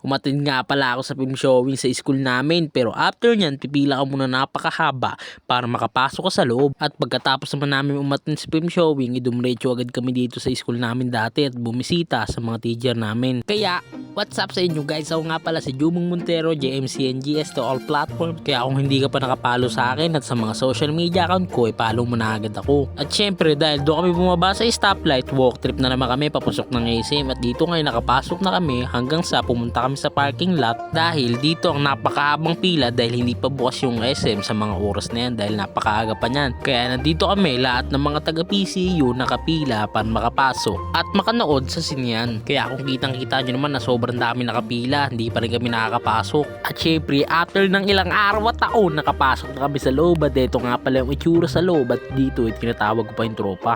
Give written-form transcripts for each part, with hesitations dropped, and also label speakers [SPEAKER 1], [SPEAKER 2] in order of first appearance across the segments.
[SPEAKER 1] Umattend nga pala ako sa film showing sa school namin, pero after nyan pipila ka muna napakahaba para makapasok ka sa loob. At pagkatapos naman namin umattend sa film showing, idumretso agad kami dito sa school namin dati at bumisita sa mga teacher namin. Kaya what's up sa inyo guys, ako nga pala si Jumong Montero, JMCNGS to all platform. Kaya kung hindi ka pa nakapalo sa akin at sa mga social media account ko, ipalo mo na agad ako. At syempre dahil doon kami bumaba sa stoplight, walk trip na naman kami papasok ng SM. At dito ngayon nakapasok na kami hanggang sa pumunta kami sa parking lot, dahil dito ang napakahabang pila dahil hindi pa bukas yung SM sa mga oras na yan dahil napakaaga pa niyan. Kaya nandito kami lahat ng mga taga PCU nakapila para makapasok at makanood sa sinyan. Kaya kung kitang kita nyo naman na sobrang dami nakapila, hindi pa rin kami nakakapasok. At syempre after ng ilang araw at taon nakapasok na kami sa loob. At ito nga pala yung itsura sa loob, at dito tinatawag ko pa yung tropa.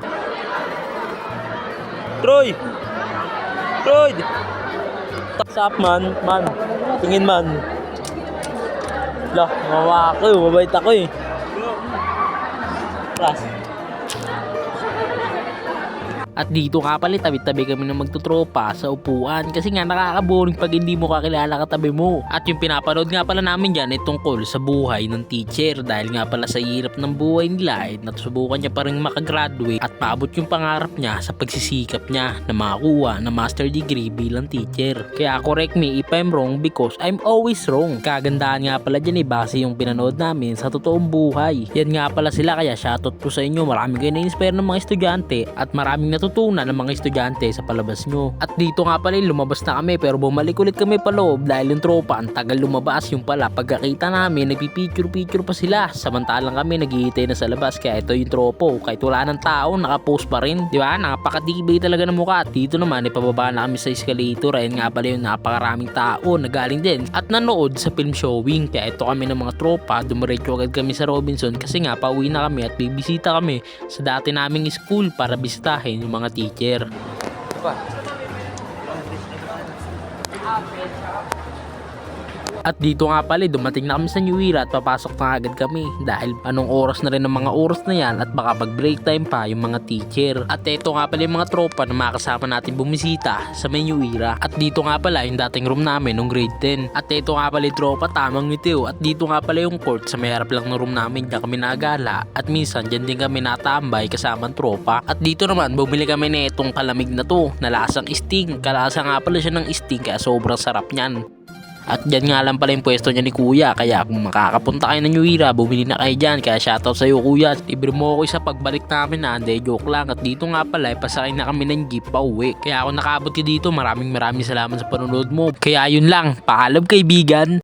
[SPEAKER 1] Troy! Troy! What's up man? Tingin man. Lah, mawa ako, mabait ako eh. Class. At dito nga pala tabi-tabi kami na magtutropa sa upuan kasi nga nakakaboring pag hindi mo kakilala katabi mo. At yung pinapanood nga pala namin dyan ay tungkol sa buhay ng teacher, dahil nga pala sa hirap ng buhay nila ay natusubukan niya pa rin makagraduate at paabot yung pangarap niya sa pagsisikap niya na makakuha ng master degree bilang teacher. Kaya correct me if I'm wrong because I'm always wrong. Kagandahan nga pala dyan base yung pinanood namin sa totoong buhay. Yan nga pala sila, kaya shoutout po sa inyo. Marami kayo na-inspire ng mga estudyante at maraming natutunan ng mga estudyante sa palabas nyo. At dito nga pala lumabas na kami, pero bumalik ulit kami pa loob dahil yung tropa ang tagal lumabas. Yung pala pagkakita namin nagpipicture pa sila, samantalang kami naghihintay na sa labas. Kaya ito yung tropo, kahit wala ng tao nakapost pa rin, di ba? Napakatibay talaga ng mukha. At dito naman ipababa na kami sa escalator. Ayun nga pala yung napakaraming tao na galing din at nanood sa film showing. Kaya ito kami ng mga tropa, dumiretso agad kami sa Robinson kasi nga pauwi na kami at bibisita kami sa dati naming school para bisitahin yung mga teacher. At dito nga pala dumating na kami sa New Era at papasok na agad kami dahil anong oras na rin ng mga oras na yan at baka pag break time pa yung mga teacher. At ito nga pala yung mga tropa na makasama natin bumisita sa may New Era. At dito nga pala yung dating room namin nung grade 10. At ito nga pala yung tropa, tamang ngitiw. At dito nga pala yung court sa may harap lang ng room namin, diyan kami nagala. At minsan dyan din kami natambay kasamang tropa. At dito naman bumili kami na itong kalamig na to na lasang Sting. Kalasa nga pala siya ng Sting kaya sobrang sarap niyan. At dyan nga lang pala yung pwesto niya ni kuya, kaya kung makakapunta kayo ng New Era, bumili na kayo dyan. Kaya shoutout sa'yo kuya, libre mo ako sa pagbalik namin na, hindi, joke lang. At dito nga pala pasakay na kami ng jeep pa uwi. Kaya ako nakabot ka dito, maraming salamat sa panonood mo. Kaya yun lang, paalam kaibigan.